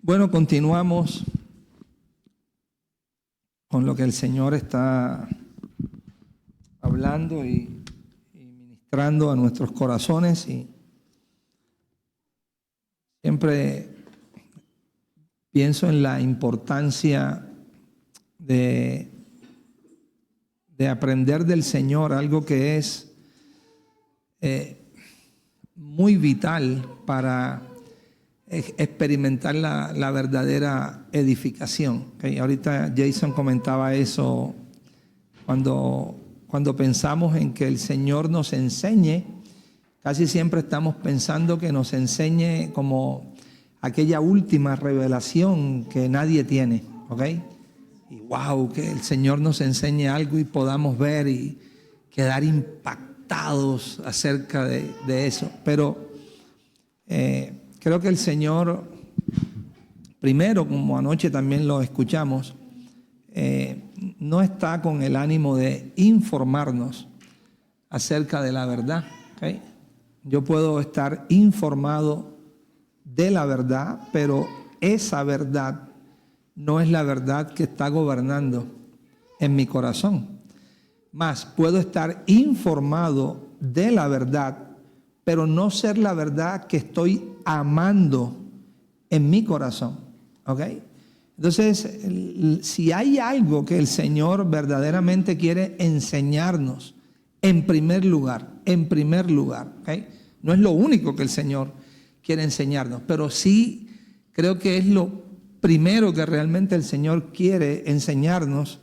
Bueno, continuamos con lo que el Señor está hablando y ministrando a nuestros corazones, y siempre pienso en la importancia de aprender del Señor algo que es muy vital para experimentar la verdadera edificación. ¿Okay? Ahorita Jason comentaba eso cuando pensamos en que el Señor nos enseñe. Casi siempre estamos pensando que nos enseñe como aquella última revelación que nadie tiene, ¿ok? Y wow, que el Señor nos enseñe algo y podamos ver y quedar impactados acerca de eso. Pero creo que el Señor, primero, como anoche también lo escuchamos, no está con el ánimo de informarnos acerca de la verdad. ¿Okay? Yo puedo estar informado de la verdad, pero esa verdad no es la verdad que está gobernando en mi corazón. Más, puedo estar informado de la verdad, pero no ser la verdad que estoy amando en mi corazón. ¿Ok? Entonces, si hay algo que el Señor verdaderamente quiere enseñarnos, en primer lugar, ¿okay? No es lo único que el Señor quiere enseñarnos, pero sí creo que es lo primero que realmente el Señor quiere enseñarnos.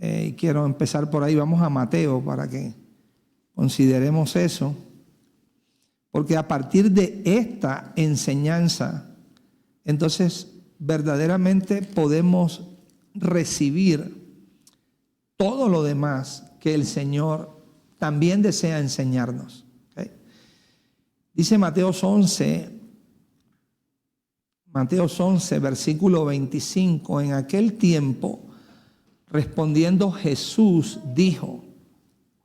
Y quiero empezar por ahí. Vamos a Mateo para que consideremos eso, porque a partir de esta enseñanza, entonces verdaderamente podemos recibir todo lo demás que el Señor también desea enseñarnos. ¿Okay? Dice Mateo 11, versículo 25, en aquel tiempo, respondiendo Jesús, dijo: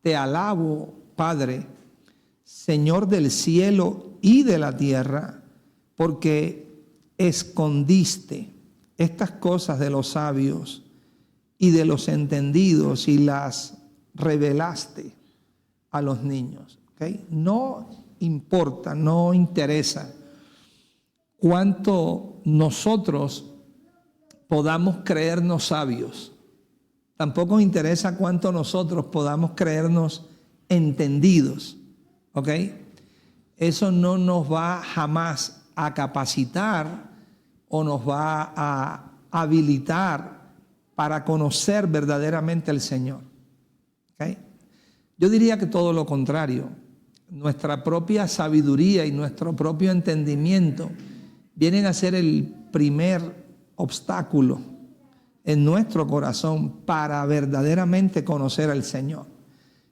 Te alabo, Padre, Señor del cielo y de la tierra, porque escondiste estas cosas de los sabios y de los entendidos y las revelaste a los niños. ¿Okay? No importa, no interesa cuánto nosotros podamos creernos sabios. Tampoco interesa cuánto nosotros podamos creernos entendidos. ¿Ok? Eso no nos va jamás a capacitar o nos va a habilitar para conocer verdaderamente al Señor. ¿Ok? Yo diría que todo lo contrario. Nuestra propia sabiduría y nuestro propio entendimiento vienen a ser el primer obstáculo en nuestro corazón para verdaderamente conocer al Señor.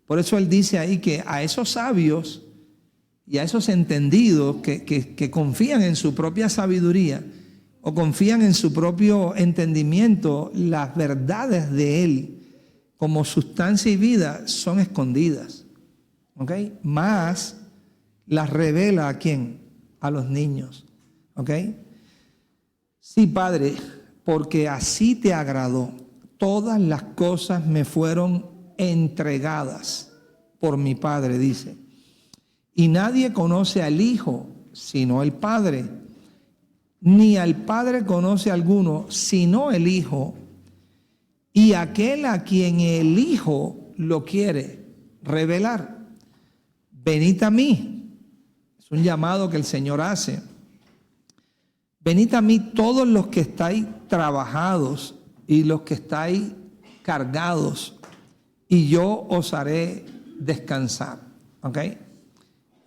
Por eso Él dice ahí que a esos sabios y a esos entendidos que confían en su propia sabiduría o confían en su propio entendimiento, las verdades de Él como sustancia y vida son escondidas. ¿Ok? Más las revela ¿a quién? A los niños. ¿Ok? Sí, Padre, porque así te agradó. Todas las cosas me fueron entregadas por mi Padre, dice. Y nadie conoce al Hijo sino el Padre, ni al Padre conoce alguno sino el Hijo, y aquel a quien el Hijo lo quiere revelar. Venid a mí. Es un llamado que el Señor hace. Venid a mí todos los que estáis trabajados y los que estáis cargados, y yo os haré descansar. ¿Ok?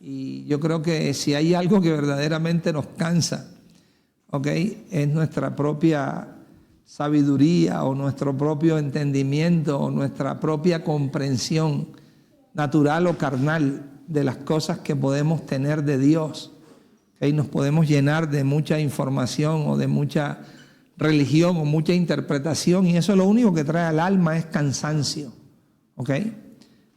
Y yo creo que si hay algo que verdaderamente nos cansa, ¿ok?, es nuestra propia sabiduría o nuestro propio entendimiento o nuestra propia comprensión natural o carnal de las cosas que podemos tener de Dios. ¿Okay? Nos podemos llenar de mucha información o de mucha religión o mucha interpretación, y eso lo único que trae al alma es cansancio. ¿Ok?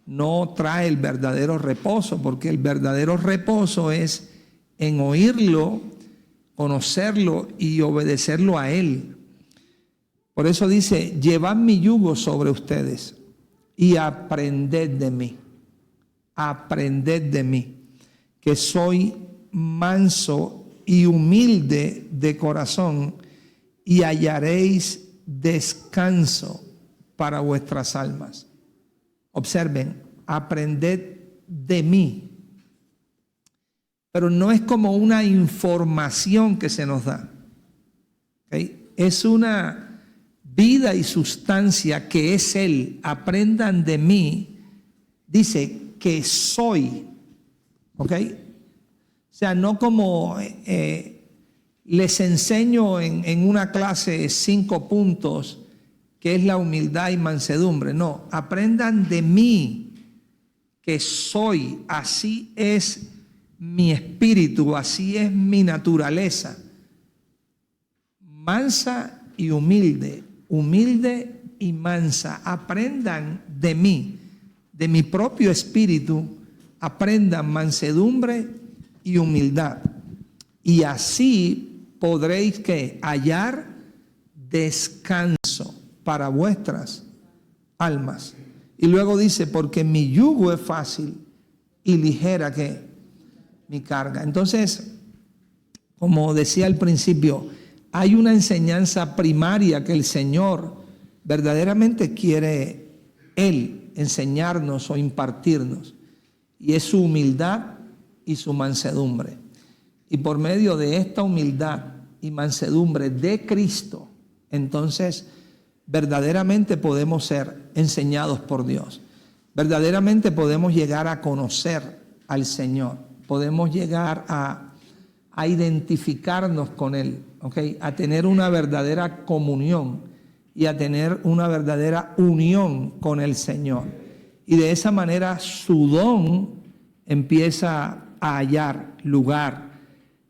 No trae el verdadero reposo, porque el verdadero reposo es en oírlo conocerlo y obedecerlo a Él. Por eso dice, llevad mi yugo sobre ustedes y aprended de mí. Aprended de mí, que soy manso y humilde de corazón, y hallaréis descanso para vuestras almas. Observen, aprended de mí. Pero no es como una información que se nos da. ¿Okay? Es una vida y sustancia que es Él. Aprendan de mí. Dice que soy. ¿Ok? O sea, no como les enseño en una clase 5 puntos, que es la humildad y mansedumbre. No, aprendan de mí, que soy. Así es mi espíritu, así es mi naturaleza. Mansa y humilde, humilde y mansa. Aprendan de mí, de mi propio espíritu. Aprendan mansedumbre y humildad. Y así podréis que hallar descanso para vuestras almas. Y luego dice, porque mi yugo es fácil y ligera que mi carga. Entonces, como decía al principio, hay una enseñanza primaria que el Señor verdaderamente quiere Él enseñarnos o impartirnos, y es su humildad y su mansedumbre. Y por medio de esta humildad y mansedumbre de Cristo, entonces verdaderamente podemos ser enseñados por Dios. Verdaderamente podemos llegar a conocer al Señor. Podemos llegar a identificarnos con Él, ¿okay? A tener una verdadera comunión y a tener una verdadera unión con el Señor. Y de esa manera su don empieza a hallar lugar,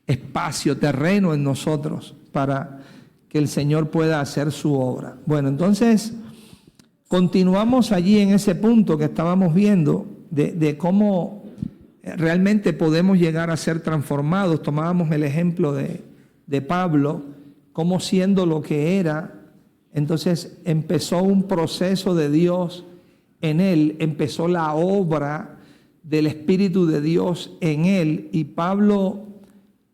espacio, terreno en nosotros para que el Señor pueda hacer su obra. Bueno, entonces continuamos allí en ese punto que estábamos viendo de cómo realmente podemos llegar a ser transformados. Tomábamos el ejemplo de Pablo, cómo siendo lo que era, entonces empezó un proceso de Dios en él, empezó la obra del Espíritu de Dios en él, y Pablo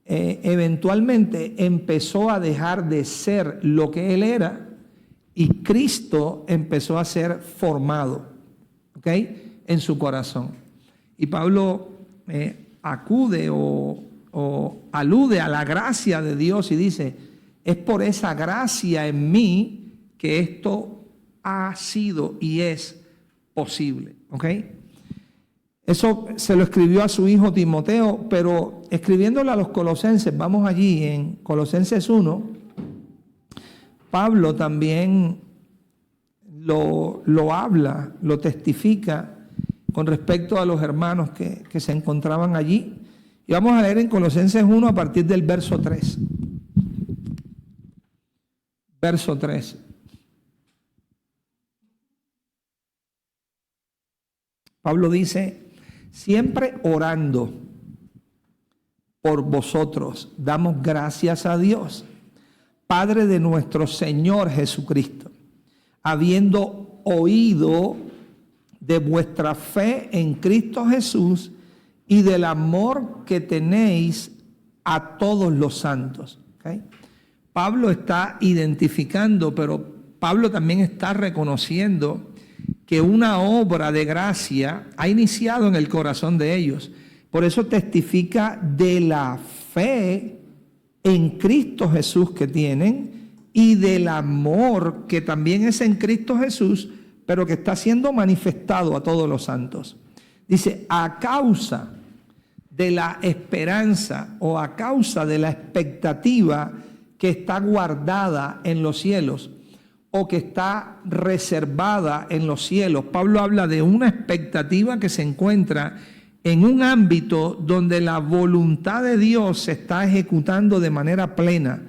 eventualmente empezó a dejar de ser lo que él era, y Cristo empezó a ser formado, ¿ok?, en su corazón. Y Pablo acude o alude a la gracia de Dios y dice, es por esa gracia en mí que esto ha sido y es posible, ¿ok? Eso se lo escribió a su hijo Timoteo, pero escribiéndole a los colosenses, vamos allí en Colosenses 1, Pablo también lo habla, lo testifica con respecto a los hermanos que se encontraban allí. Y vamos a leer en Colosenses 1 a partir del verso 3. Verso 3. Pablo dice, siempre orando por vosotros, damos gracias a Dios, Padre de nuestro Señor Jesucristo, habiendo oído de vuestra fe en Cristo Jesús y del amor que tenéis a todos los santos. ¿Okay? Pablo está identificando, pero Pablo también está reconociendo que una obra de gracia ha iniciado en el corazón de ellos. Por eso testifica de la fe en Cristo Jesús que tienen y del amor que también es en Cristo Jesús, pero que está siendo manifestado a todos los santos. Dice, a causa de la esperanza o a causa de la expectativa que está guardada en los cielos o que está reservada en los cielos. Pablo habla de una expectativa que se encuentra en un ámbito donde la voluntad de Dios se está ejecutando de manera plena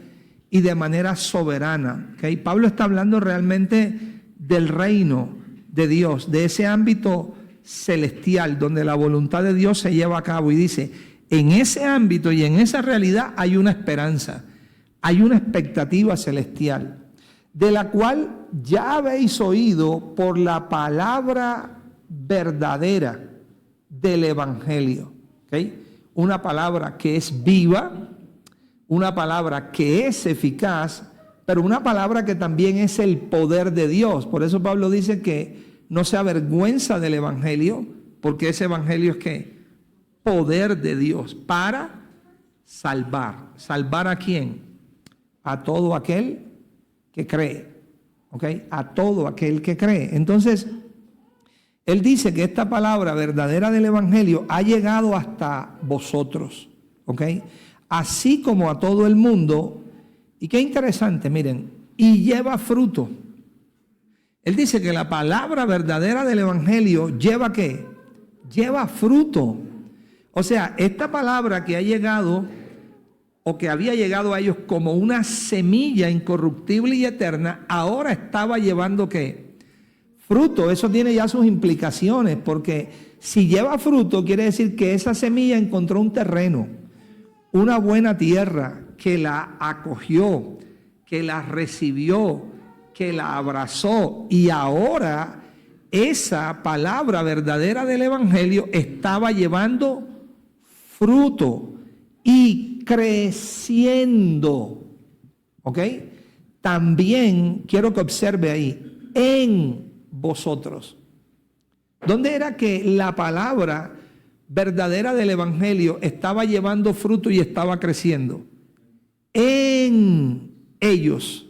y de manera soberana. ¿Okay? Pablo está hablando realmente del reino de Dios, de ese ámbito celestial donde la voluntad de Dios se lleva a cabo, y dice, en ese ámbito y en esa realidad hay una esperanza, hay una expectativa celestial, de la cual ya habéis oído por la palabra verdadera del Evangelio. ¿Okay? Una palabra que es viva, una palabra que es eficaz, pero una palabra que también es el poder de Dios. Por eso Pablo dice que no se avergüenza del Evangelio, porque ese Evangelio es que poder de Dios para salvar. ¿Salvar a quién? A todo aquel que cree. ¿Ok? A todo aquel que cree. Entonces, él dice que esta palabra verdadera del Evangelio ha llegado hasta vosotros. ¿Ok? Así como a todo el mundo. Y qué interesante, miren, y lleva fruto. Él dice que la palabra verdadera del Evangelio lleva ¿qué? Lleva fruto. O sea, esta palabra que ha llegado o que había llegado a ellos como una semilla incorruptible y eterna, ahora estaba llevando ¿qué? Fruto. Eso tiene ya sus implicaciones, porque si lleva fruto quiere decir que esa semilla encontró un terreno, una buena tierra que la acogió, que la recibió, que la abrazó, y ahora esa palabra verdadera del Evangelio estaba llevando fruto y creciendo. ¿Ok? También quiero que observe ahí, en vosotros. ¿Dónde era que la palabra verdadera del Evangelio estaba llevando fruto y estaba creciendo? En ellos.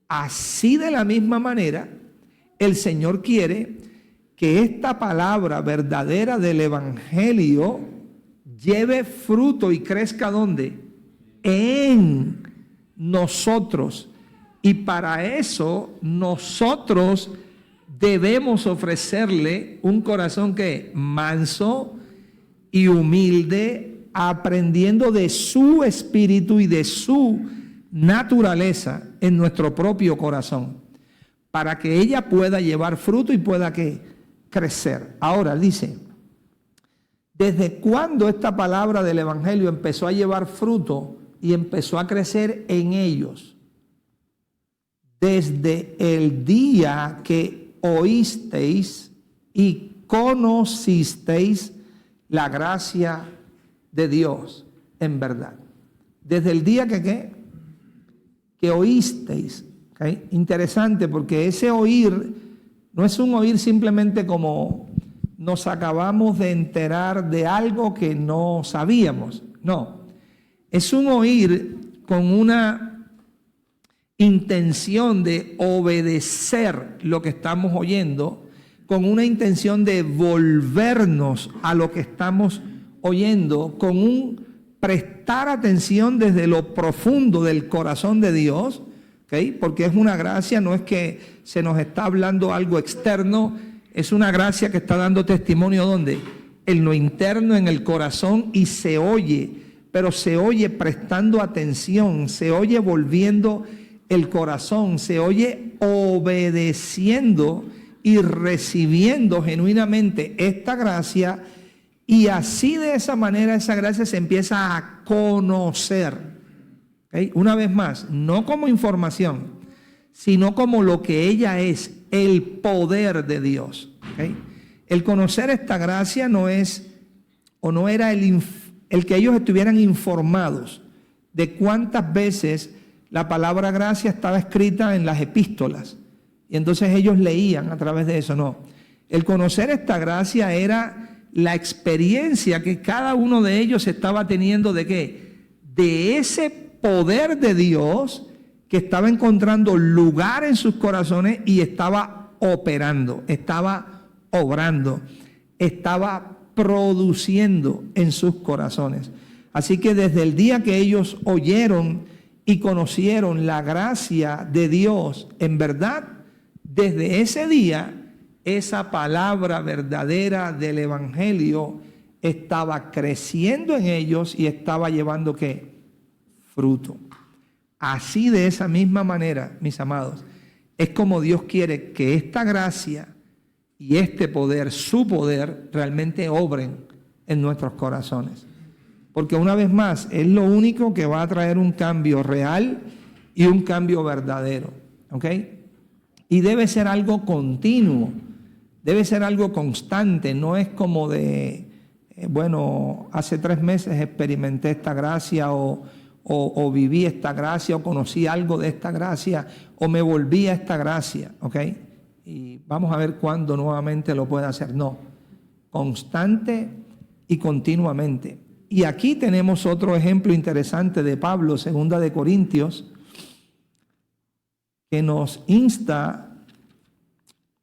Así de la misma manera, el Señor quiere que esta palabra verdadera del Evangelio lleve fruto y crezca ¿dónde? En nosotros. Y para eso nosotros debemos ofrecerle un corazón que manso y humilde, aprendiendo de su espíritu y de su naturaleza en nuestro propio corazón, para que ella pueda llevar fruto y pueda ¿qué? Crecer. Ahora dice, ¿desde cuándo esta palabra del Evangelio empezó a llevar fruto y empezó a crecer en ellos? Desde el día que oísteis y conocisteis la gracia de Dios en verdad. Desde el día que ¿qué? Que oísteis. ¿Okay? Interesante, porque ese oír no es un oír simplemente como nos acabamos de enterar de algo que no sabíamos. No, es un oír con una intención de obedecer lo que estamos oyendo, con una intención de volvernos a lo que estamos oyendo, con un prestar atención desde lo profundo del corazón de Dios, ¿okay? Porque es una gracia, no es que se nos está hablando algo externo, es una gracia que está dando testimonio ¿dónde? En lo interno, en el corazón, y se oye, pero se oye prestando atención, se oye volviendo el corazón, se oye obedeciendo y recibiendo genuinamente esta gracia, y así de esa manera esa gracia se empieza a conocer. ¿Okay? Una vez más, no como información, sino como lo que ella es, el poder de Dios. ¿Okay? El conocer esta gracia no es, o no era el que ellos estuvieran informados de cuántas veces la palabra gracia estaba escrita en las epístolas, y entonces ellos leían a través de eso. No, el conocer esta gracia era la experiencia que cada uno de ellos estaba teniendo de ¿qué? De ese poder de Dios que estaba encontrando lugar en sus corazones y estaba operando, estaba obrando, estaba produciendo en sus corazones. Así que desde el día que ellos oyeron y conocieron la gracia de Dios en verdad, desde ese día esa palabra verdadera del Evangelio estaba creciendo en ellos y estaba llevando ¿qué? Fruto. Así de esa misma manera, mis amados, es como Dios quiere que esta gracia y este poder, su poder, realmente obren en nuestros corazones. porque una vez más es lo único que va a traer un cambio real y un cambio verdadero, ¿ok? Y debe ser algo continuo, debe ser algo constante, no es como de, bueno, hace 3 meses experimenté esta gracia o viví esta gracia o conocí algo de esta gracia o me volví a esta gracia, ¿ok? Y vamos a ver cuándo nuevamente lo puede hacer. No, constante y continuamente. Y aquí tenemos otro ejemplo interesante de Pablo, 2 de Corintios, que nos insta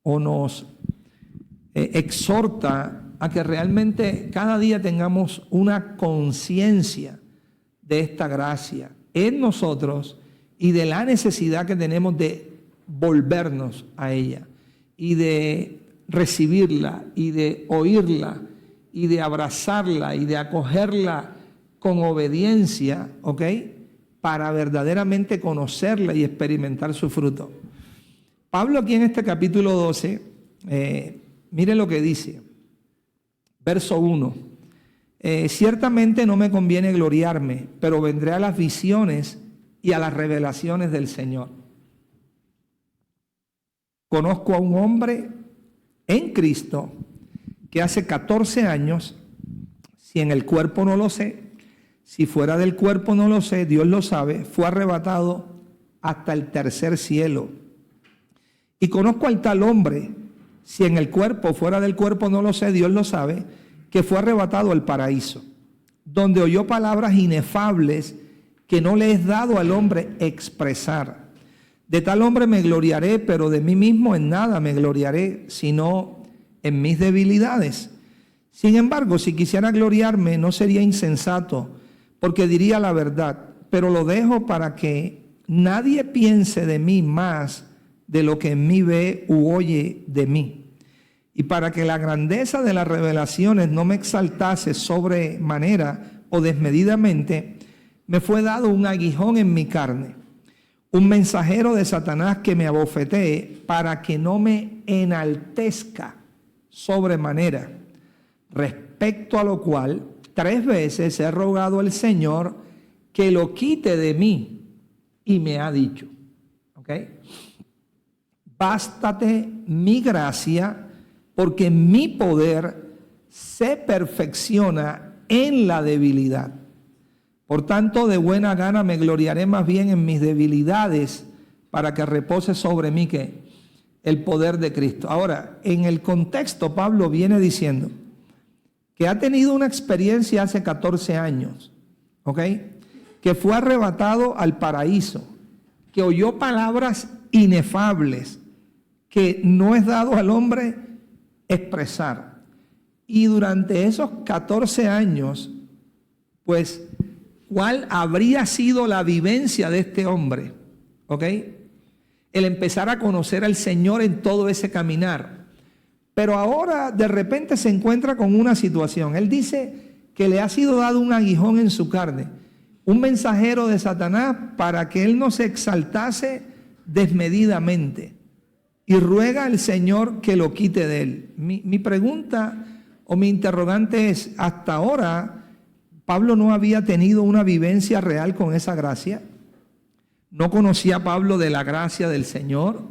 o nos exhorta a que realmente cada día tengamos una conciencia de esta gracia en nosotros y de la necesidad que tenemos de volvernos a ella y de recibirla y de oírla y de abrazarla y de acogerla con obediencia, ¿ok? Para verdaderamente conocerla y experimentar su fruto. Pablo aquí en este capítulo 12, mire lo que dice, verso 1. Ciertamente no me conviene gloriarme, pero vendré a las visiones y a las revelaciones del Señor. Conozco a un hombre en Cristo que hace 14 años, si en el cuerpo no lo sé, si fuera del cuerpo no lo sé, Dios lo sabe, fue arrebatado hasta el tercer cielo. Y conozco al tal hombre, si en el cuerpo, fuera del cuerpo no lo sé, Dios lo sabe, que fue arrebatado al paraíso, donde oyó palabras inefables que no le es dado al hombre expresar. De tal hombre me gloriaré, pero de mí mismo en nada me gloriaré, sino en mis debilidades. Sin embargo, si quisiera gloriarme, no sería insensato, porque diría la verdad, pero lo dejo para que nadie piense de mí más de lo que en mí ve u oye de mí. Y para que la grandeza de las revelaciones no me exaltase sobremanera o desmedidamente, me fue dado un aguijón en mi carne, un mensajero de Satanás que me abofetee para que no me enaltezca sobremanera, respecto a lo cual 3 veces he rogado al Señor que lo quite de mí y me ha dicho, ¿ok? Bástate mi gracia, porque mi poder se perfecciona en la debilidad. Por tanto, de buena gana me gloriaré más bien en mis debilidades, para que repose sobre mí que el poder de Cristo. Ahora, en el contexto, Pablo viene diciendo que ha tenido una experiencia hace 14 años, ¿ok? Que fue arrebatado al paraíso, que oyó palabras inefables, que no es dado al hombre expresar. Y durante esos 14 años, pues, ¿cuál habría sido la vivencia de este hombre? ¿Ok? El empezar a conocer al Señor en todo ese caminar. Pero ahora de repente se encuentra con una situación. Él dice que le ha sido dado un aguijón en su carne, un mensajero de Satanás para que él no se exaltase desmedidamente. Y ruega al Señor que lo quite de él. Mi pregunta o mi interrogante es, hasta ahora, ¿Pablo no había tenido una vivencia real con esa gracia? ¿No conocía Pablo de la gracia del Señor?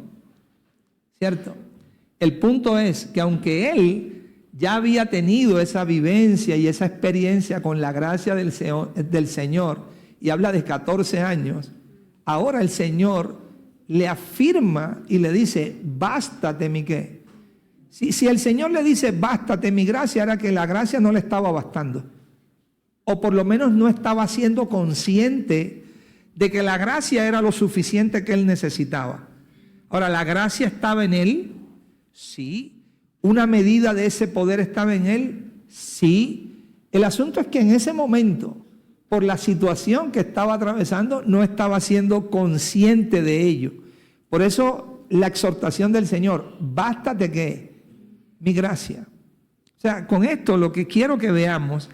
¿Cierto? El punto es que aunque él ya había tenido esa vivencia y esa experiencia con la gracia del Señor, y habla de 14 años, ahora el Señor le afirma y le dice, bástate mi qué. Si el Señor le dice, bástate mi gracia, era que la gracia no le estaba bastando. O por lo menos no estaba siendo consciente de que la gracia era lo suficiente que él necesitaba. Ahora, ¿la gracia estaba en él? Sí. ¿Una medida de ese poder estaba en él? Sí. El asunto es que en ese momento, por la situación que estaba atravesando, no estaba siendo consciente de ello. Por eso la exhortación del Señor, bástate ¿qué? Mi gracia. O sea, con esto lo que quiero que veamos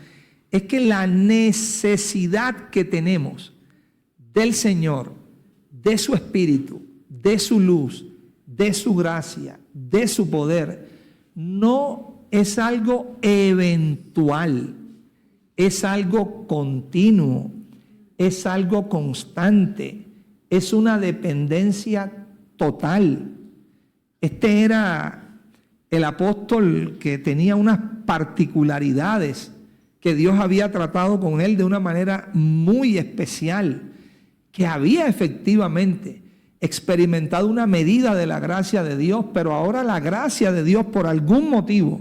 es que la necesidad que tenemos del Señor, de su Espíritu, de su luz, de su gracia, de su poder, no es algo eventual, es algo continuo, es algo constante, es una dependencia total. Este era el apóstol que tenía unas particularidades que Dios había tratado con él de una manera muy especial, que había efectivamente experimentado una medida de la gracia de Dios, pero ahora la gracia de Dios, por algún motivo,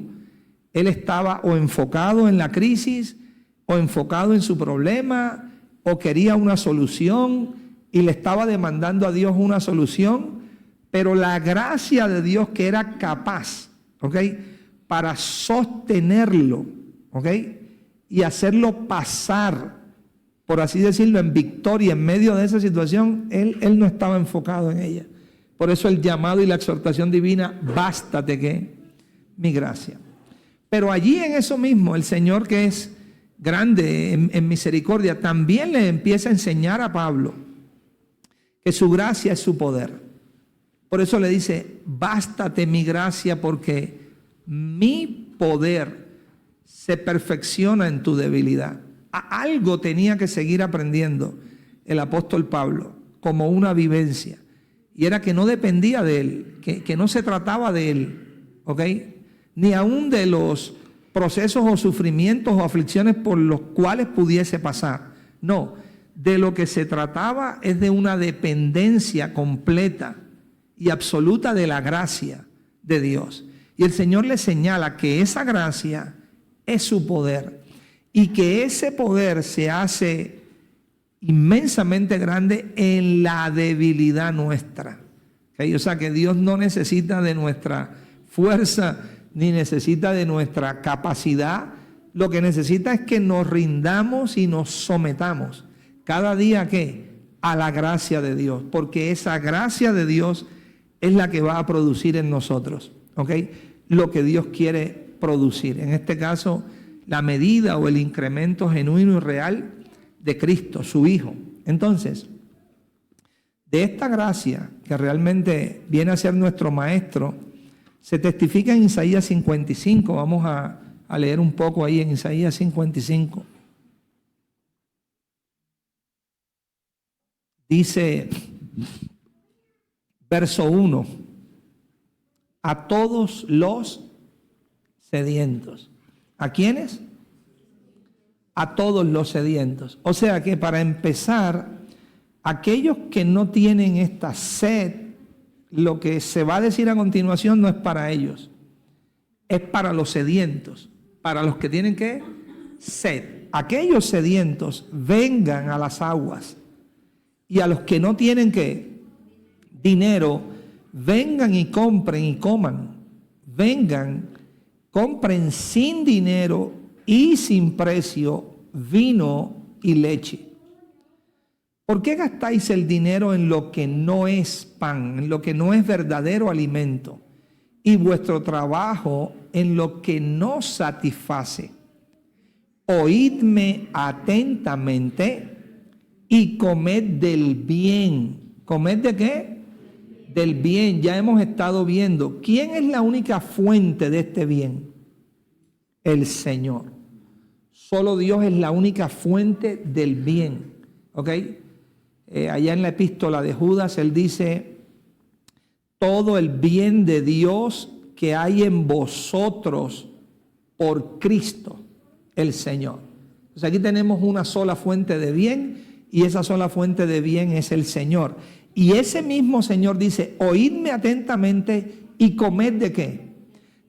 él estaba o enfocado en la crisis, o enfocado en su problema, o quería una solución y le estaba demandando a Dios una solución, pero la gracia de Dios que era capaz, ¿ok?, para sostenerlo, ¿ok?, y hacerlo pasar, por así decirlo, en victoria en medio de esa situación, él no estaba enfocado en ella. Por eso el llamado y la exhortación divina, bástate que mi gracia. Pero allí en eso mismo, el Señor, que es grande en misericordia, también le empieza a enseñar a Pablo que su gracia es su poder. Por eso le dice, bástate mi gracia, porque mi poder se perfecciona en tu debilidad. A algo tenía que seguir aprendiendo el apóstol Pablo como una vivencia, y era que no dependía de él, que no se trataba de él, ¿ok?, ni aún de los procesos o sufrimientos o aflicciones por los cuales pudiese pasar. No, de lo que se trataba es de una dependencia completa y absoluta de la gracia de Dios. Y el Señor le señala que esa gracia es su poder, y que ese poder se hace inmensamente grande en la debilidad nuestra. ¿Okay? O sea que Dios no necesita de nuestra fuerza ni necesita de nuestra capacidad. Lo que necesita es que nos rindamos y nos sometamos cada día, ¿qué?, a la gracia de Dios, porque esa gracia de Dios es la que va a producir en nosotros, ¿ok?, lo que Dios quiere producir. En este caso, la medida o el incremento genuino y real de Cristo, su Hijo. Entonces, de esta gracia que realmente viene a ser nuestro maestro, se testifica en Isaías 55. Vamos a leer un poco ahí en Isaías 55. Dice, verso 1, a todos los sedientos. ¿A quiénes? A todos los sedientos. O sea que, para empezar, aquellos que no tienen esta sed, lo que se va a decir a continuación no es para ellos, es para los sedientos, para los que tienen ¿qué? Sed. Aquellos sedientos vengan a las aguas, y a los que no tienen ¿qué? Dinero, vengan y compren y coman. Vengan, compren sin dinero y sin precio vino y leche. ¿Por qué gastáis el dinero en lo que no es pan, en lo que no es verdadero alimento, y vuestro trabajo en lo que no satisface? Oídme atentamente y comed del bien. ¿Comed de qué? Del bien. Ya hemos estado viendo. ¿Quién es la única fuente de este bien? El Señor. Solo Dios es la única fuente del bien. ¿Ok? Allá en la epístola de Judas, él dice, todo el bien de Dios que hay en vosotros por Cristo, el Señor. Entonces aquí tenemos una sola fuente de bien, y esa sola fuente de bien es el Señor. Y ese mismo Señor dice, oídme atentamente y comed ¿de qué?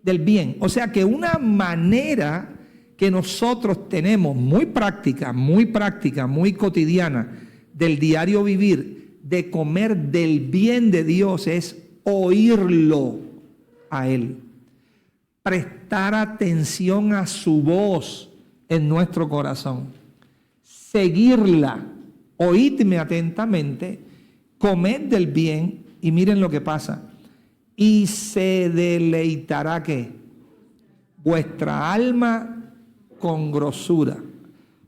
Del bien. O sea que una manera que nosotros tenemos muy práctica, muy cotidiana, del diario vivir, de comer del bien de Dios, es oírlo a Él. Prestar atención a su voz en nuestro corazón. Seguirla. Oídme atentamente, comed del bien, y miren lo que pasa. Y se deleitará ¿qué? Vuestra alma con grosura.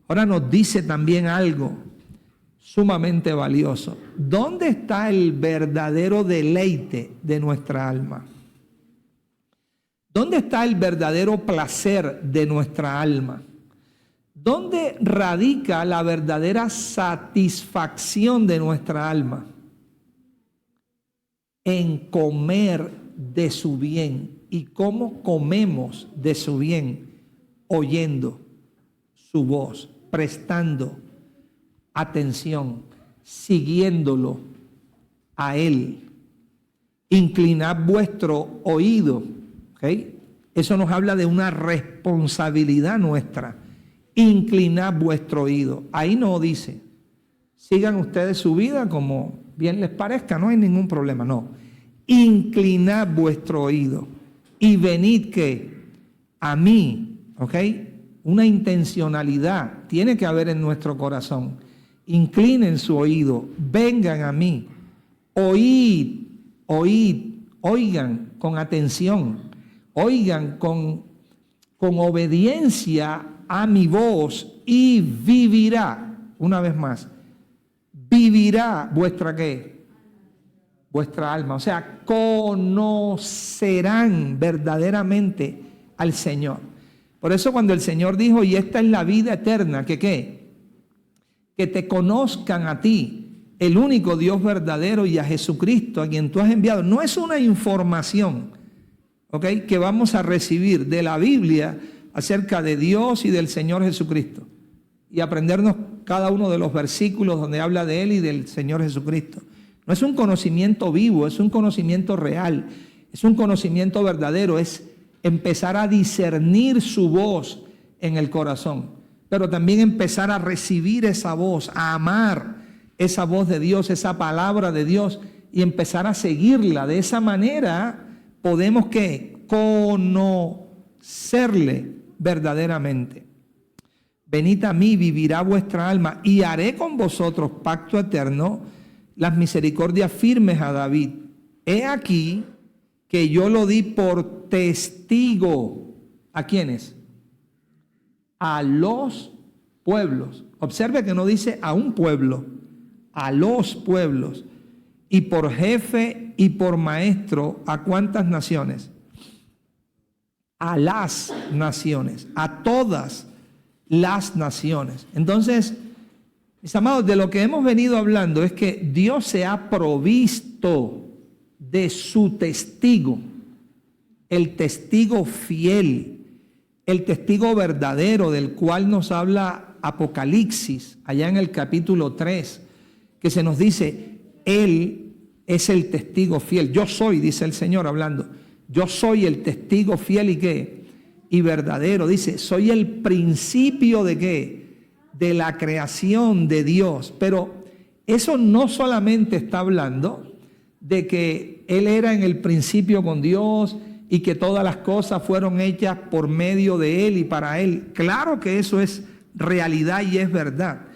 Ahora nos dice también algo sumamente valioso. ¿Dónde está el verdadero deleite de nuestra alma? ¿Dónde está el verdadero placer de nuestra alma? ¿Dónde radica la verdadera satisfacción de nuestra alma? En comer de su bien. ¿Y cómo comemos de su bien? Oyendo su voz, prestando atención, siguiéndolo a Él. Inclinad vuestro oído. ¿Okay? Eso nos habla de una responsabilidad nuestra. Inclinad vuestro oído. Ahí no dice, sigan ustedes su vida como bien les parezca, no hay ningún problema, no. Inclinad vuestro oído y venid que a mí, ¿ok? Una intencionalidad tiene que haber en nuestro corazón. Inclinen su oído, vengan a mí, oíd, oigan con atención, oigan con obediencia a mi voz y vivirá, una vez más, vivirá vuestra ¿qué? Vuestra alma. O sea, conocerán verdaderamente al Señor. Por eso cuando el Señor dijo, y esta es la vida eterna, ¿que qué? Que te conozcan a ti, el único Dios verdadero, y a Jesucristo, a quien tú has enviado. No es una información, ¿ok?, que vamos a recibir de la Biblia acerca de Dios y del Señor Jesucristo. Y aprendernos cada uno de los versículos donde habla de Él y del Señor Jesucristo. No es un conocimiento vivo, es un conocimiento real, es un conocimiento verdadero, es empezar a discernir su voz en el corazón, pero también empezar a recibir esa voz, a amar esa voz de Dios, esa palabra de Dios, y empezar a seguirla. De esa manera podemos ¿qué? Conocerle verdaderamente. Venid a mí, vivirá vuestra alma, y haré con vosotros pacto eterno, las misericordias firmes a David. He aquí que yo lo di por testigo. ¿A quiénes? A los pueblos. Observe que no dice a un pueblo, a los pueblos. Y por jefe y por maestro, ¿a cuántas naciones? A las naciones, a todas las naciones. Entonces, mis amados, de lo que hemos venido hablando es que Dios se ha provisto de su testigo, el testigo fiel, el testigo verdadero del cual nos habla Apocalipsis, allá en el capítulo 3, que se nos dice, Él es el testigo fiel. Yo soy, dice el Señor hablando, yo soy el testigo fiel y ¿qué? Y verdadero. Dice, soy el principio de ¿qué? De la creación de Dios. Pero eso no solamente está hablando de que Él era en el principio con Dios y que todas las cosas fueron hechas por medio de Él y para Él. Claro que eso es realidad y es verdad.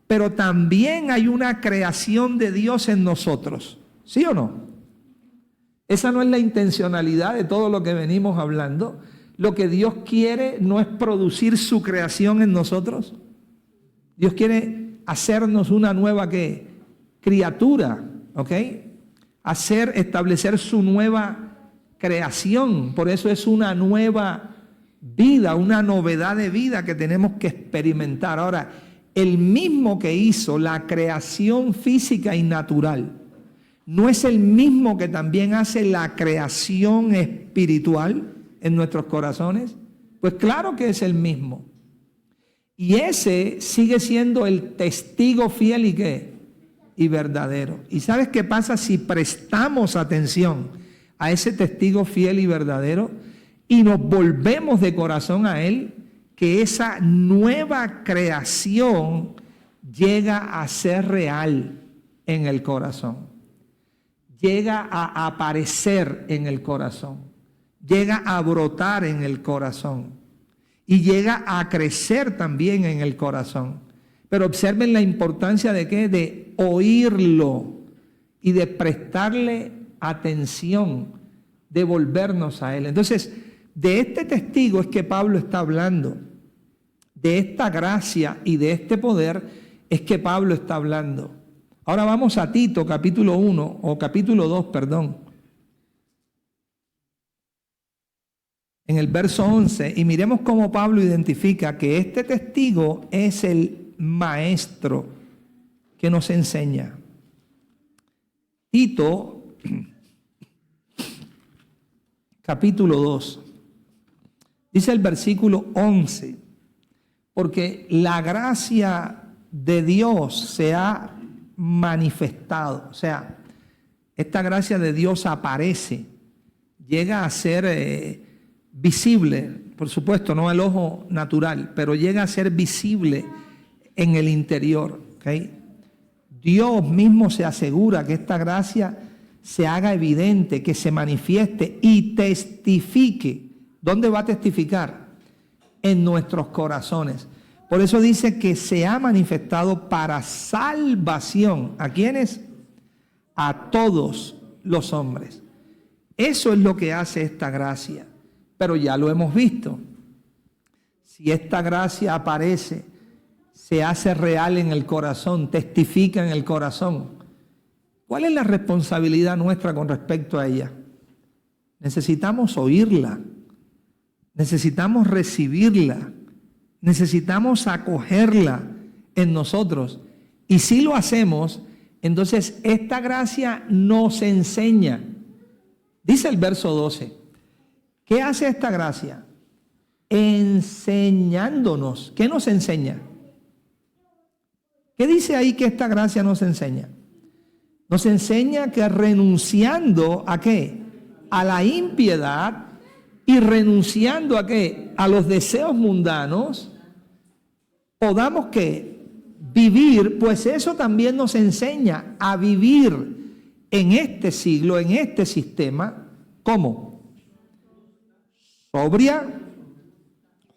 Pero también hay una creación de Dios en nosotros. ¿Sí o no? Esa no es la intencionalidad de todo lo que venimos hablando. Lo que Dios quiere no es producir su creación en nosotros. Dios quiere hacernos una nueva ¿qué? Criatura, ¿ok? Establecer su nueva creación. Por eso es una nueva vida, una novedad de vida que tenemos que experimentar. Ahora, el mismo que hizo la creación física y natural, ¿no es el mismo que también hace la creación espiritual en nuestros corazones? Pues claro que es el mismo. Y ese sigue siendo el testigo fiel y ¿qué? Y verdadero. ¿Y sabes qué pasa si prestamos atención a ese testigo fiel y verdadero y nos volvemos de corazón a Él? Que esa nueva creación llega a ser real en el corazón. Llega a aparecer en el corazón. Llega a brotar en el corazón. Y llega a crecer también en el corazón. Pero observen la importancia de ¿qué? De oírlo y de prestarle atención, de volvernos a Él. Entonces, de este testigo es que Pablo está hablando. De esta gracia y de este poder es que Pablo está hablando. Ahora vamos a Tito, capítulo 1, o capítulo 2, perdón. en el verso 11, y miremos cómo Pablo identifica que este testigo es el maestro que nos enseña. Tito, capítulo 2, dice el versículo 11, porque la gracia de Dios se ha manifestado, o sea, esta gracia de Dios aparece, llega a ser visible, por supuesto, no al ojo natural, pero llega a ser visible en el interior. ¿Okay? Dios mismo se asegura que esta gracia se haga evidente, que se manifieste y testifique. ¿Dónde va a testificar? En nuestros corazones. Por eso dice que se ha manifestado para salvación. ¿A quiénes? A todos los hombres. Eso es lo que hace esta gracia. Pero ya lo hemos visto. Si esta gracia aparece, se hace real en el corazón, testifica en el corazón, ¿cuál es la responsabilidad nuestra con respecto a ella? Necesitamos oírla, necesitamos recibirla, necesitamos acogerla en nosotros. Y si lo hacemos, entonces esta gracia nos enseña. Dice el verso 12, ¿qué hace esta gracia? Enseñándonos. ¿Qué nos enseña? ¿Qué dice ahí que esta gracia nos enseña? Nos enseña que renunciando ¿a qué? A la impiedad y renunciando ¿a qué? A los deseos mundanos, podamos ¿qué? Vivir, pues eso también nos enseña a vivir en este siglo, en este sistema, ¿cómo? Sobria,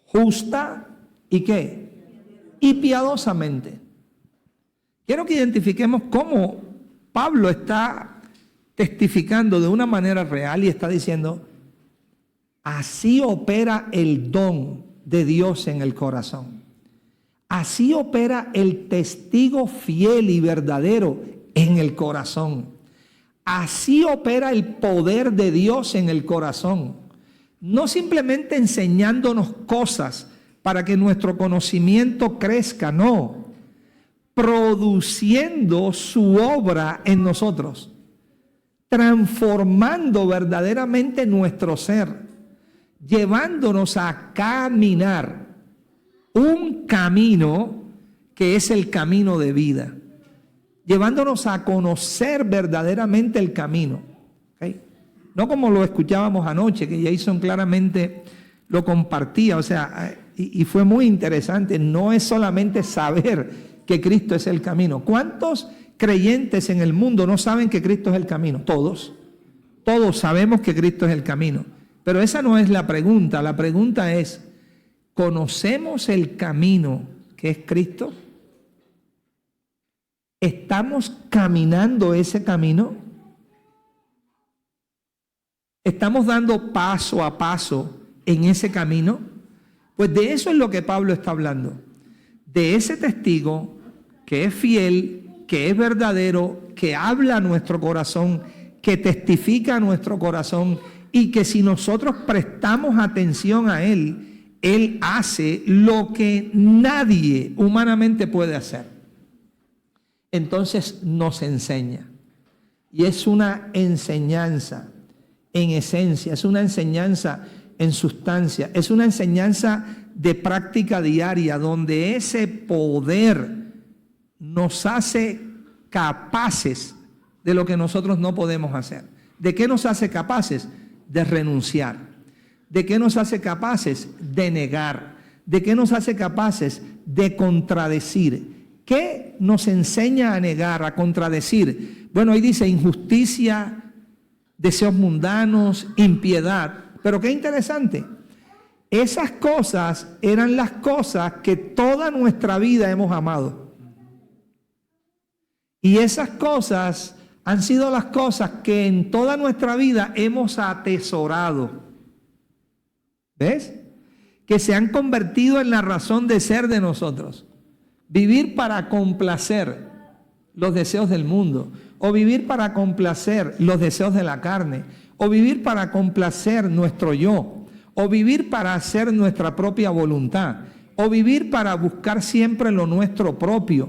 justa y ¿qué? Y piadosamente. Quiero que identifiquemos cómo Pablo está testificando de una manera real y está diciendo, así opera el don de Dios en el corazón. Así opera el testigo fiel y verdadero en el corazón. Así opera el poder de Dios en el corazón. No simplemente enseñándonos cosas para que nuestro conocimiento crezca, no. Produciendo su obra en nosotros, transformando verdaderamente nuestro ser, llevándonos a caminar un camino que es el camino de vida, llevándonos a conocer verdaderamente el camino. ¿Okay? No como lo escuchábamos anoche, que Jason claramente lo compartía, o sea, y fue muy interesante. No es solamente saber que Cristo es el camino. ¿Cuántos creyentes en el mundo no saben que Cristo es el camino? Todos. Todos sabemos que Cristo es el camino. Pero esa no es la pregunta. La pregunta es, ¿conocemos el camino que es Cristo? ¿Estamos caminando ese camino? ¿Estamos dando paso a paso en ese camino? Pues de eso es lo que Pablo está hablando. De ese testigo que es fiel, que es verdadero, que habla a nuestro corazón, que testifica a nuestro corazón y que si nosotros prestamos atención a Él, Él hace lo que nadie humanamente puede hacer. Entonces nos enseña. Y es una enseñanza en esencia, es una enseñanza en sustancia, es una enseñanza de práctica diaria, donde ese poder nos hace capaces de lo que nosotros no podemos hacer. ¿De qué nos hace capaces? De renunciar. ¿De qué nos hace capaces? De negar. ¿De qué nos hace capaces? De contradecir. ¿Qué nos enseña a negar, a contradecir? Bueno, ahí dice injusticia, deseos mundanos, impiedad. Pero qué interesante. Esas cosas eran las cosas que toda nuestra vida hemos amado. Y esas cosas han sido las cosas que en toda nuestra vida hemos atesorado. ¿Ves? Que se han convertido en la razón de ser de nosotros. Vivir para complacer los deseos del mundo, o vivir para complacer los deseos de la carne, o vivir para complacer nuestro yo, o vivir para hacer nuestra propia voluntad, o vivir para buscar siempre lo nuestro propio,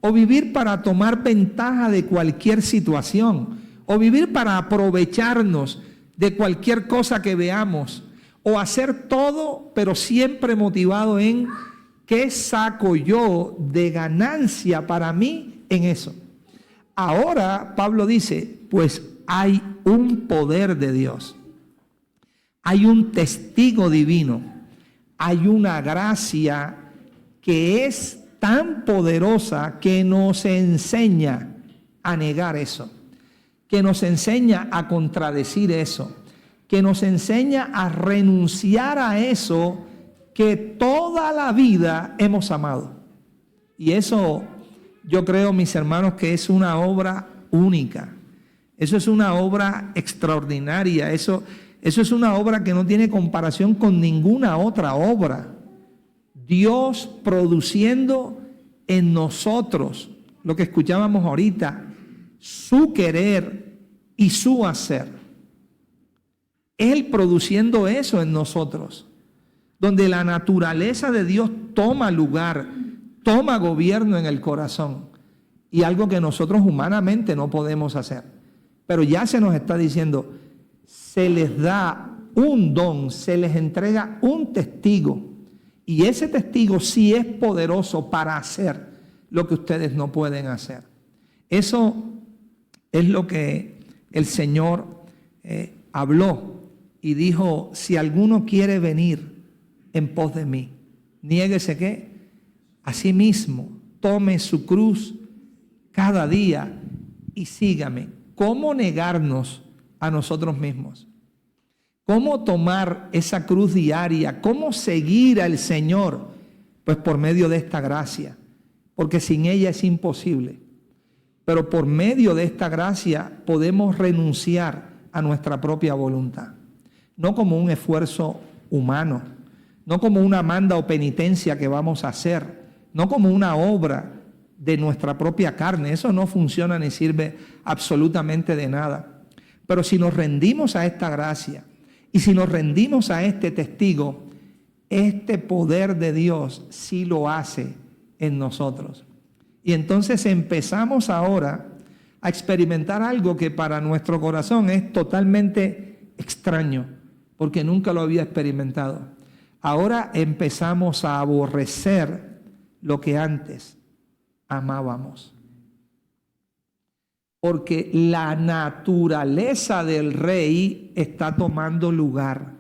o vivir para tomar ventaja de cualquier situación, o vivir para aprovecharnos de cualquier cosa que veamos, o hacer todo, pero siempre motivado en qué saco yo de ganancia para mí en eso. Ahora Pablo dice, pues hay un poder de Dios, hay un testigo divino, hay una gracia que es tan poderosa que nos enseña a negar eso, que nos enseña a contradecir eso, que nos enseña a renunciar a eso que toda la vida hemos amado. Y eso yo creo, mis hermanos, que es una obra única. Eso es una obra extraordinaria. Eso es una obra que no tiene comparación con ninguna otra obra. Dios produciendo en nosotros, lo que escuchábamos ahorita, su querer y su hacer. Él produciendo eso en nosotros, donde la naturaleza de Dios toma lugar, toma gobierno en el corazón, y algo que nosotros humanamente no podemos hacer. Pero ya se nos está diciendo, se les da un don, se les entrega un testigo, y ese testigo sí es poderoso para hacer lo que ustedes no pueden hacer. Eso es lo que el Señor habló y dijo, si alguno quiere venir en pos de mí, niéguese ¿qué? A sí mismo, tome su cruz cada día y sígame. ¿Cómo negarnos a nosotros mismos? ¿Cómo tomar esa cruz diaria? ¿Cómo seguir al Señor? Pues por medio de esta gracia, porque sin ella es imposible. Pero por medio de esta gracia podemos renunciar a nuestra propia voluntad. No como un esfuerzo humano, no como una manda o penitencia que vamos a hacer, no como una obra de nuestra propia carne. Eso no funciona ni sirve absolutamente de nada. Pero si nos rendimos a esta gracia y si nos rendimos a este testigo, este poder de Dios sí lo hace en nosotros. Y entonces empezamos ahora a experimentar algo que para nuestro corazón es totalmente extraño, porque nunca lo había experimentado. Ahora empezamos a aborrecer lo que antes amábamos. Porque la naturaleza del rey está tomando lugar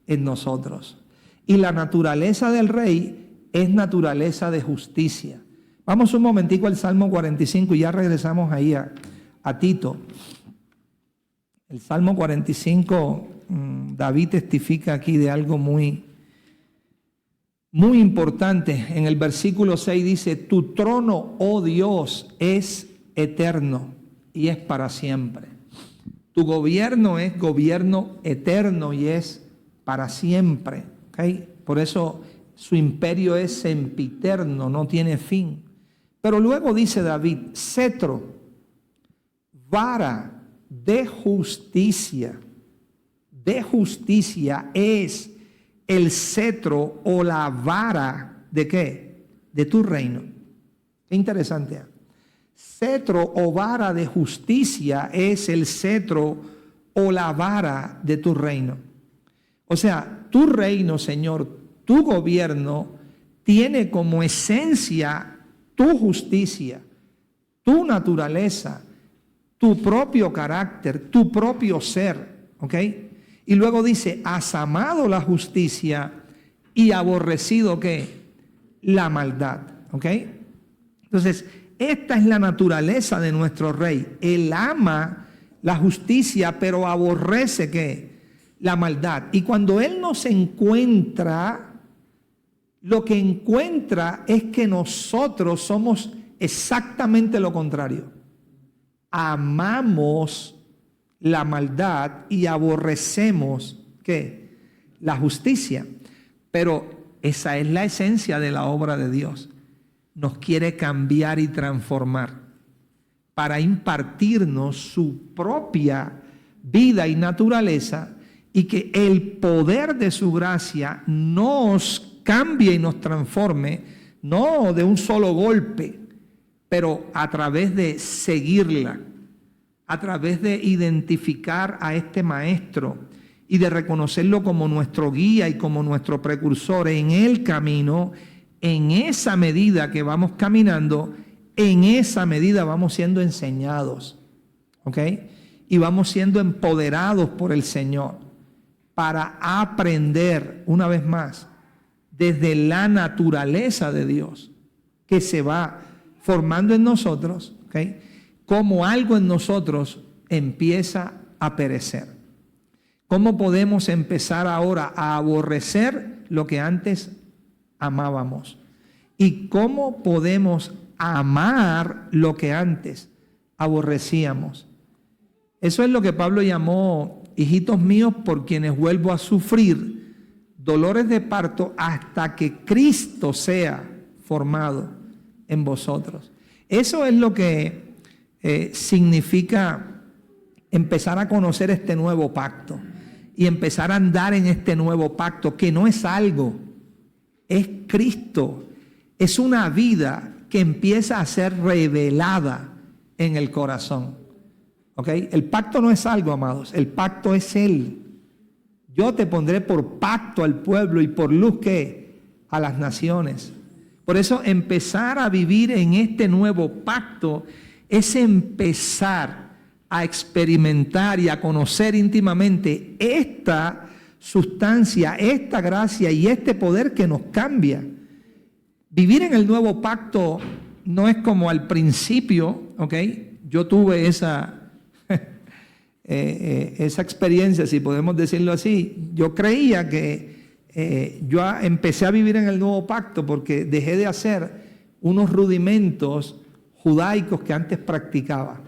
en nosotros. Y la naturaleza del rey es naturaleza de justicia. Vamos un momentico al Salmo 45 y ya regresamos ahí a Tito. El Salmo 45, David testifica aquí de algo muy importante. En el versículo 6 dice, tu trono, oh Dios, es eterno y es para siempre. Tu gobierno es gobierno eterno y es para siempre. ¿Okay? Por eso su imperio es sempiterno, no tiene fin. Pero luego dice David, cetro, vara de justicia es el cetro o la vara ¿de qué? De tu reino. Qué interesante. Cetro o vara de justicia es el cetro o la vara de tu reino. O sea, tu reino, Señor, tu gobierno tiene como esencia tu justicia, tu naturaleza, tu propio carácter, tu propio ser, ¿ok? Y luego dice, has amado la justicia y aborrecido, ¿qué? La maldad, ¿ok? Entonces, esta es la naturaleza de nuestro rey. Él ama la justicia, pero aborrece, ¿qué? La maldad. Y cuando él nos encuentra, lo que encuentra es que nosotros somos exactamente lo contrario. Amamos la maldad y aborrecemos ¿qué? La justicia. Pero esa es la esencia de la obra de Dios. Nos quiere cambiar y transformar para impartirnos su propia vida y naturaleza y que el poder de su gracia nos cambie y nos transforme, no de un solo golpe, pero a través de seguirla, a través de identificar a este maestro y de reconocerlo como nuestro guía y como nuestro precursor en el camino. En esa medida que vamos caminando, en esa medida vamos siendo enseñados, ¿ok? Y vamos siendo empoderados por el Señor para aprender, una vez más, desde la naturaleza de Dios, que se va formando en nosotros, ¿ok? Cómo algo en nosotros empieza a perecer. ¿Cómo podemos empezar ahora a aborrecer lo que antes amábamos? ¿Y cómo podemos amar lo que antes aborrecíamos? Eso es lo que Pablo llamó: hijitos míos, por quienes vuelvo a sufrir dolores de parto hasta que Cristo sea formado en vosotros. Eso es lo que significa empezar a conocer este nuevo pacto y empezar a andar en este nuevo pacto, que no es algo, es Cristo. Es una vida que empieza a ser revelada en el corazón. ¿Ok? El pacto no es algo, amados, el pacto es Él. Yo te pondré por pacto al pueblo y por luz, ¿qué? A las naciones. Por eso empezar a vivir en este nuevo pacto es empezar a experimentar y a conocer íntimamente esta sustancia, esta gracia y este poder que nos cambia. Vivir en el nuevo pacto no es como al principio, ¿ok? Yo tuve esa experiencia, si podemos decirlo así. Yo creía que yo empecé a vivir en el nuevo pacto porque dejé de hacer unos rudimentos judaicos que antes practicaba.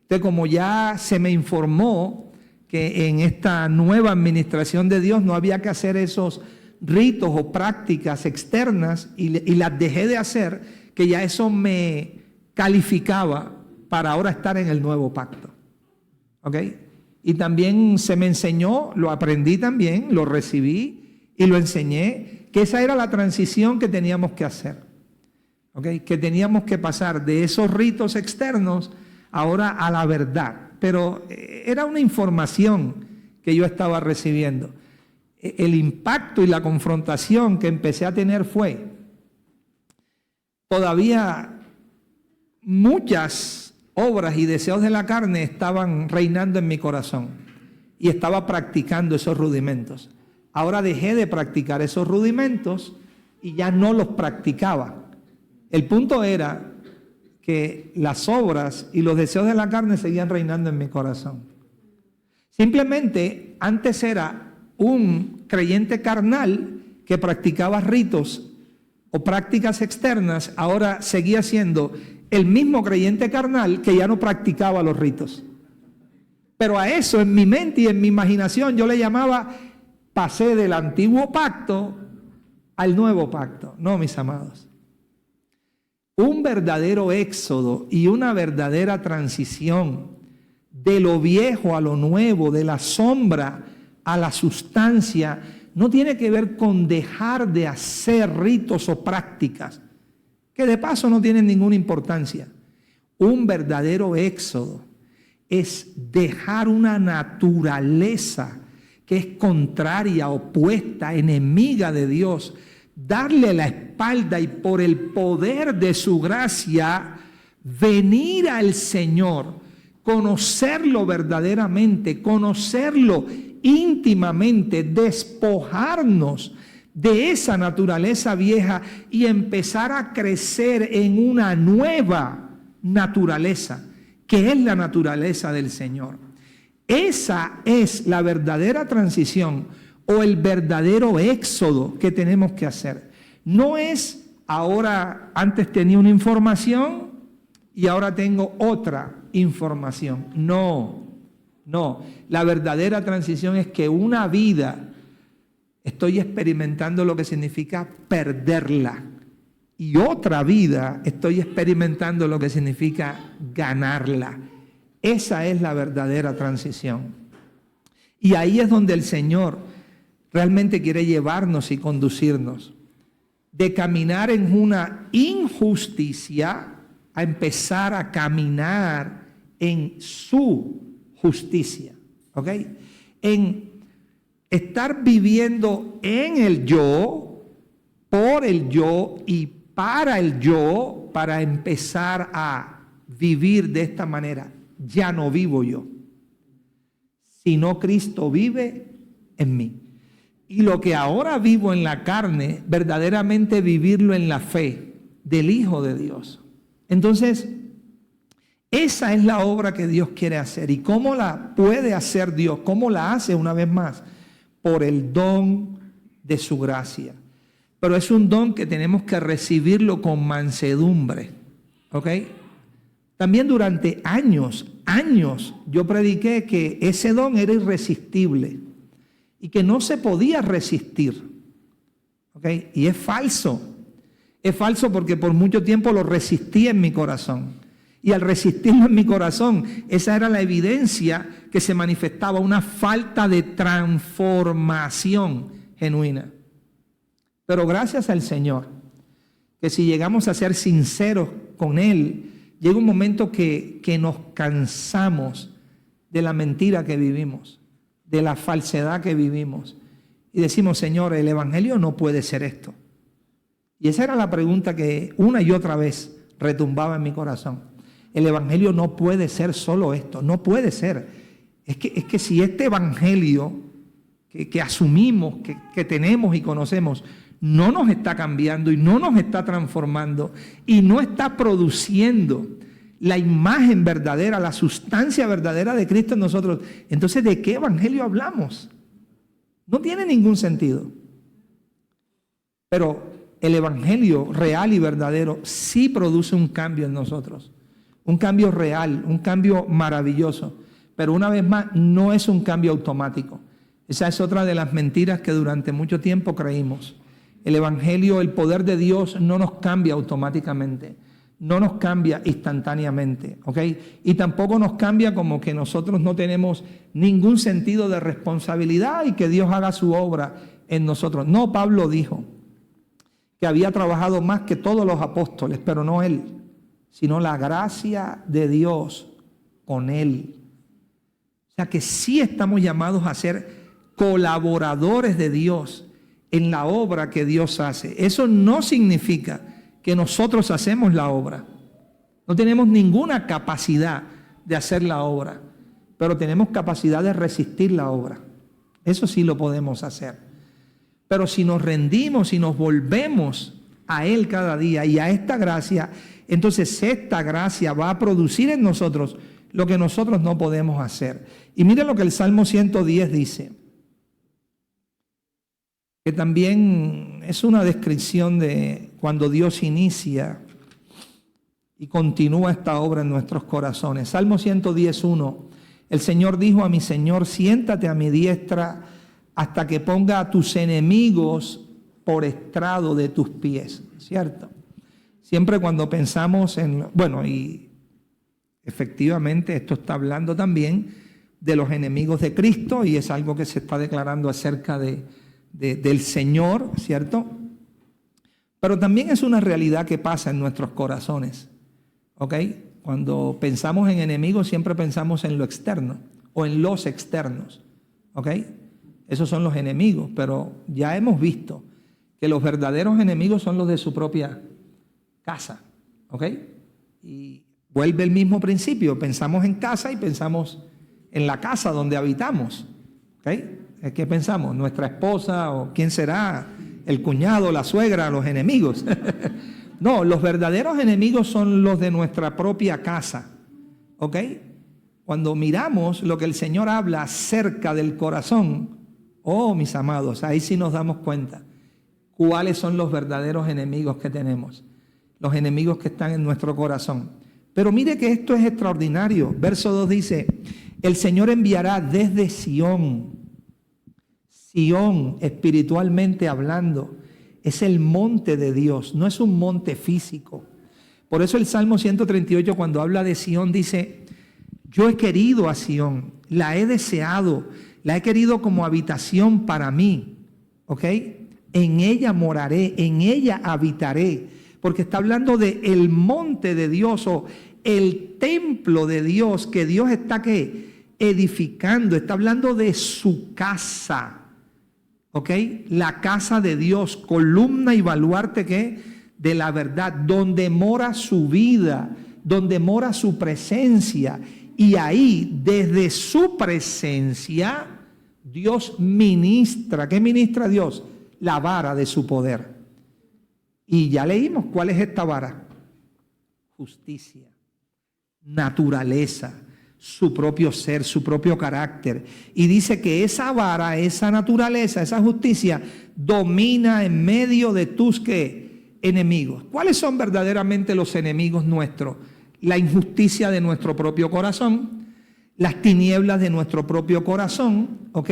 Entonces, como ya se me informó que en esta nueva administración de Dios no había que hacer esos ritos o prácticas externas y las dejé de hacer, que ya eso me calificaba para ahora estar en el nuevo pacto. ¿Ok? Y también se me enseñó, lo aprendí también, lo recibí y lo enseñé, que esa era la transición que teníamos que hacer. ¿Ok? Que teníamos que pasar de esos ritos externos ahora a la verdad. Pero era una información que yo estaba recibiendo. El impacto y la confrontación que empecé a tener fue: todavía muchas obras y deseos de la carne estaban reinando en mi corazón y estaba practicando esos rudimentos. Ahora dejé de practicar esos rudimentos y ya no los practicaba. El punto era que las obras y los deseos de la carne seguían reinando en mi corazón. Simplemente antes era un creyente carnal que practicaba ritos o prácticas externas, ahora seguía siendo el mismo creyente carnal que ya no practicaba los ritos. Pero a eso en mi mente y en mi imaginación yo le llamaba: pasé del antiguo pacto al nuevo pacto. No, mis amados. Un verdadero éxodo y una verdadera transición de lo viejo a lo nuevo, de la sombra a la sustancia, no tiene que ver con dejar de hacer ritos o prácticas, que de paso no tienen ninguna importancia. Un verdadero éxodo es dejar una naturaleza que es contraria, opuesta, enemiga de Dios, darle la espalda y por el poder de su gracia venir al Señor, conocerlo verdaderamente, conocerlo íntimamente, despojarnos de esa naturaleza vieja y empezar a crecer en una nueva naturaleza, que es la naturaleza del Señor. Esa es la verdadera transición o el verdadero éxodo que tenemos que hacer. No es ahora, antes tenía una información y ahora tengo otra información. No. La verdadera transición es que una vida estoy experimentando lo que significa perderla y otra vida estoy experimentando lo que significa ganarla. Esa es la verdadera transición. Y ahí es donde el Señor realmente quiere llevarnos y conducirnos. De caminar en una injusticia a empezar a caminar en su justicia. ¿Ok? En estar viviendo en el yo, por el yo y para el yo, para empezar a vivir de esta manera. Ya no vivo yo, sino Cristo vive en mí. Y lo que ahora vivo en la carne, verdaderamente vivirlo en la fe del Hijo de Dios. Entonces, esa es la obra que Dios quiere hacer. ¿Y cómo la puede hacer Dios? ¿Cómo la hace una vez más? Por el don de su gracia. Pero es un don que tenemos que recibirlo con mansedumbre. ¿Ok? También durante años, yo prediqué que ese don era irresistible y que no se podía resistir. ¿Ok? Y es falso. Es falso porque por mucho tiempo lo resistí en mi corazón. Y al resistirlo en mi corazón, esa era la evidencia que se manifestaba, una falta de transformación genuina. Pero gracias al Señor, que si llegamos a ser sinceros con Él, llega un momento que nos cansamos de la mentira que vivimos, de la falsedad que vivimos. Y decimos, Señor, el Evangelio no puede ser esto. Y esa era la pregunta que una y otra vez retumbaba en mi corazón. El Evangelio no puede ser solo esto, no puede ser. Es que si este Evangelio que asumimos, que tenemos y conocemos, no nos está cambiando y no nos está transformando y no está produciendo la imagen verdadera, la sustancia verdadera de Cristo en nosotros, entonces ¿de qué Evangelio hablamos? No tiene ningún sentido. Pero el Evangelio real y verdadero sí produce un cambio en nosotros. Un cambio real, un cambio maravilloso. Pero una vez más, no es un cambio automático. Esa es otra de las mentiras que durante mucho tiempo creímos. El Evangelio, el poder de Dios no nos cambia automáticamente. No nos cambia instantáneamente. ¿Ok? Y tampoco nos cambia como que nosotros no tenemos ningún sentido de responsabilidad y que Dios haga su obra en nosotros. No, Pablo dijo que había trabajado más que todos los apóstoles, pero no él, sino la gracia de Dios con él. O sea que sí estamos llamados a ser colaboradores de Dios en la obra que Dios hace. Eso no significa que nosotros hacemos la obra. No tenemos ninguna capacidad de hacer la obra, pero tenemos capacidad de resistir la obra. Eso sí lo podemos hacer. Pero si nos rendimos y nos volvemos a Él cada día y a esta gracia, entonces esta gracia va a producir en nosotros lo que nosotros no podemos hacer. Y miren lo que el Salmo 110 dice, que también es una descripción de cuando Dios inicia y continúa esta obra en nuestros corazones. Salmo 110:1, el Señor dijo a mi Señor, siéntate a mi diestra hasta que ponga a tus enemigos por estrado de tus pies, ¿cierto? Siempre cuando pensamos en, bueno, y efectivamente esto está hablando también de los enemigos de Cristo y es algo que se está declarando acerca del Señor, ¿cierto? Pero también es una realidad que pasa en nuestros corazones, ¿ok? Cuando pensamos en enemigos siempre pensamos en lo externo o en los externos, ¿ok? Esos son los enemigos, pero ya hemos visto que los verdaderos enemigos son los de su propia casa, ¿ok? Y vuelve el mismo principio, pensamos en casa y pensamos en la casa donde habitamos, ¿ok? ¿Qué pensamos? ¿Nuestra esposa o quién será? ¿El cuñado, la suegra, los enemigos? No, los verdaderos enemigos son los de nuestra propia casa, ¿ok? Cuando miramos lo que el Señor habla acerca del corazón, oh, mis amados, ahí sí nos damos cuenta cuáles son los verdaderos enemigos que tenemos, los enemigos que están en nuestro corazón. Pero mire que esto es extraordinario. Verso 2 dice, el Señor enviará desde Sión espiritualmente hablando, es el monte de Dios, no es un monte físico. Por eso el Salmo 138 cuando habla de Sión dice, Yo he querido a Sión, la he deseado, la he querido como habitación para mí. ¿Ok? En ella moraré, en ella habitaré. Porque está hablando de el monte de Dios o el templo de Dios que Dios está ¿qué? Edificando. Está hablando de su casa. ¿Ok? La casa de Dios, columna y baluarte ¿qué? De la verdad, donde mora su vida, donde mora su presencia. Y ahí, desde su presencia, Dios ministra. ¿Qué ministra Dios? La vara de su poder. Y ya leímos cuál es esta vara. Justicia, naturaleza, su propio ser, su propio carácter. Y dice que esa vara, esa naturaleza, esa justicia domina en medio de tus ¿qué? Enemigos. ¿Cuáles son verdaderamente los enemigos nuestros? La injusticia de nuestro propio corazón, las tinieblas de nuestro propio corazón, ¿ok?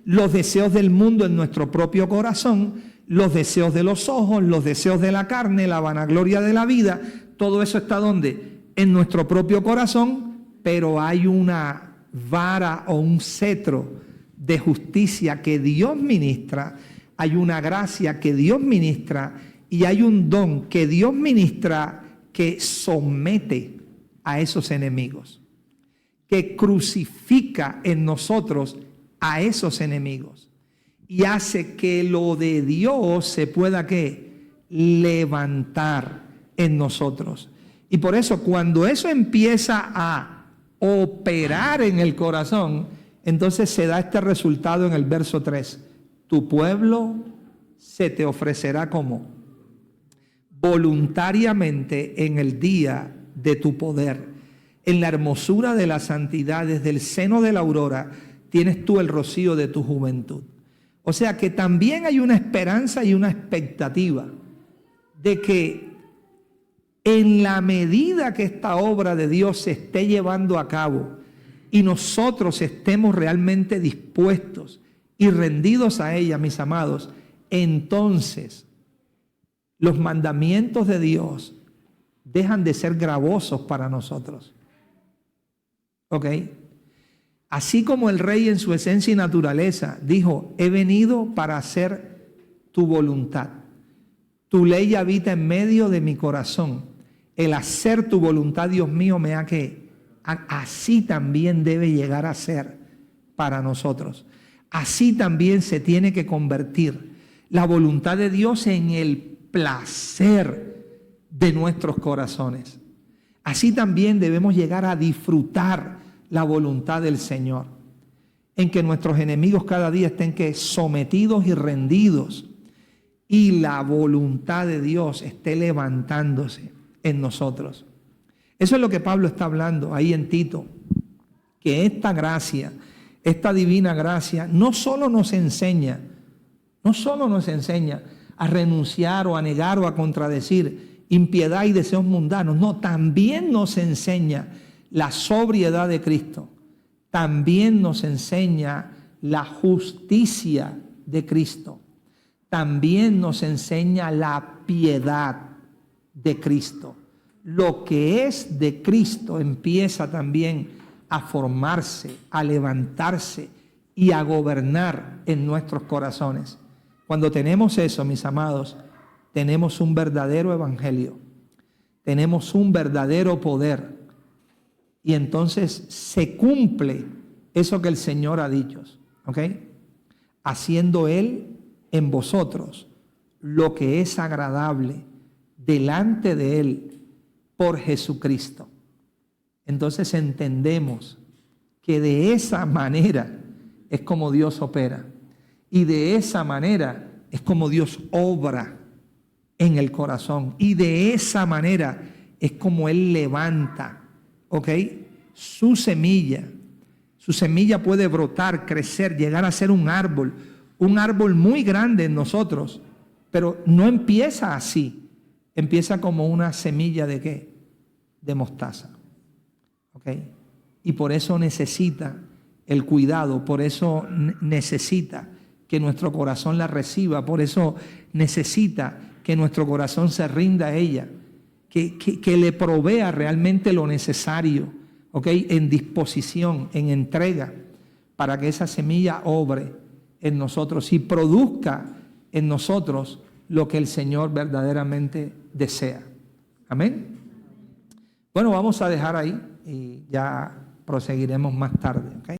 Los deseos del mundo en nuestro propio corazón, los deseos de los ojos, los deseos de la carne, la vanagloria de la vida. Todo eso está ¿dónde? En nuestro propio corazón, pero hay una vara o un cetro de justicia que Dios ministra, hay una gracia que Dios ministra y hay un don que Dios ministra que somete a esos enemigos, que crucifica en nosotros a esos enemigos y hace que lo de Dios se pueda ¿qué? Levantar en nosotros. Y por eso cuando eso empieza a operar en el corazón, entonces se da este resultado en el verso 3. Tu pueblo se te ofrecerá como voluntariamente en el día de tu poder. En la hermosura de la santidad, desde el seno de la aurora, tienes tú el rocío de tu juventud. O sea que también hay una esperanza y una expectativa de que en la medida que esta obra de Dios se esté llevando a cabo y nosotros estemos realmente dispuestos y rendidos a ella, mis amados, entonces los mandamientos de Dios dejan de ser gravosos para nosotros. ¿Ok? Así como el rey en su esencia y naturaleza dijo, he venido para hacer tu voluntad. Tu ley habita en medio de mi corazón. El hacer tu voluntad, Dios mío, me ha que así también debe llegar a ser para nosotros. Así también se tiene que convertir la voluntad de Dios en el placer de nuestros corazones. Así también debemos llegar a disfrutar la voluntad del Señor, en que nuestros enemigos cada día estén que sometidos y rendidos y la voluntad de Dios esté levantándose en nosotros. Eso es lo que Pablo está hablando ahí en Tito, que esta gracia, esta divina gracia, no solo nos enseña a renunciar o a negar o a contradecir impiedad y deseos mundanos, no, también nos enseña la sobriedad de Cristo, también nos enseña la justicia de Cristo, también nos enseña la piedad de Cristo. Lo que es de Cristo empieza también a formarse, a levantarse y a gobernar en nuestros corazones. Cuando tenemos eso, mis amados, tenemos un verdadero evangelio, tenemos un verdadero poder. Y entonces se cumple eso que el Señor ha dicho, ¿ok? Haciendo Él en vosotros lo que es agradable delante de Él por Jesucristo. Entonces entendemos que de esa manera es como Dios opera. Y de esa manera es como Dios obra en el corazón. Y de esa manera es como Él levanta, ¿ok? Su semilla puede brotar, crecer, llegar a ser un árbol muy grande en nosotros, pero no empieza así, empieza como una semilla de ¿qué? De mostaza, ¿ok? Y por eso necesita el cuidado, por eso necesita que nuestro corazón la reciba, por eso necesita que nuestro corazón se rinda a ella, que le provea realmente lo necesario, ¿ok? En disposición, en entrega, para que esa semilla obre en nosotros y produzca en nosotros lo que el Señor verdaderamente desea. Amén. Bueno, vamos a dejar ahí y ya proseguiremos más tarde, ¿ok?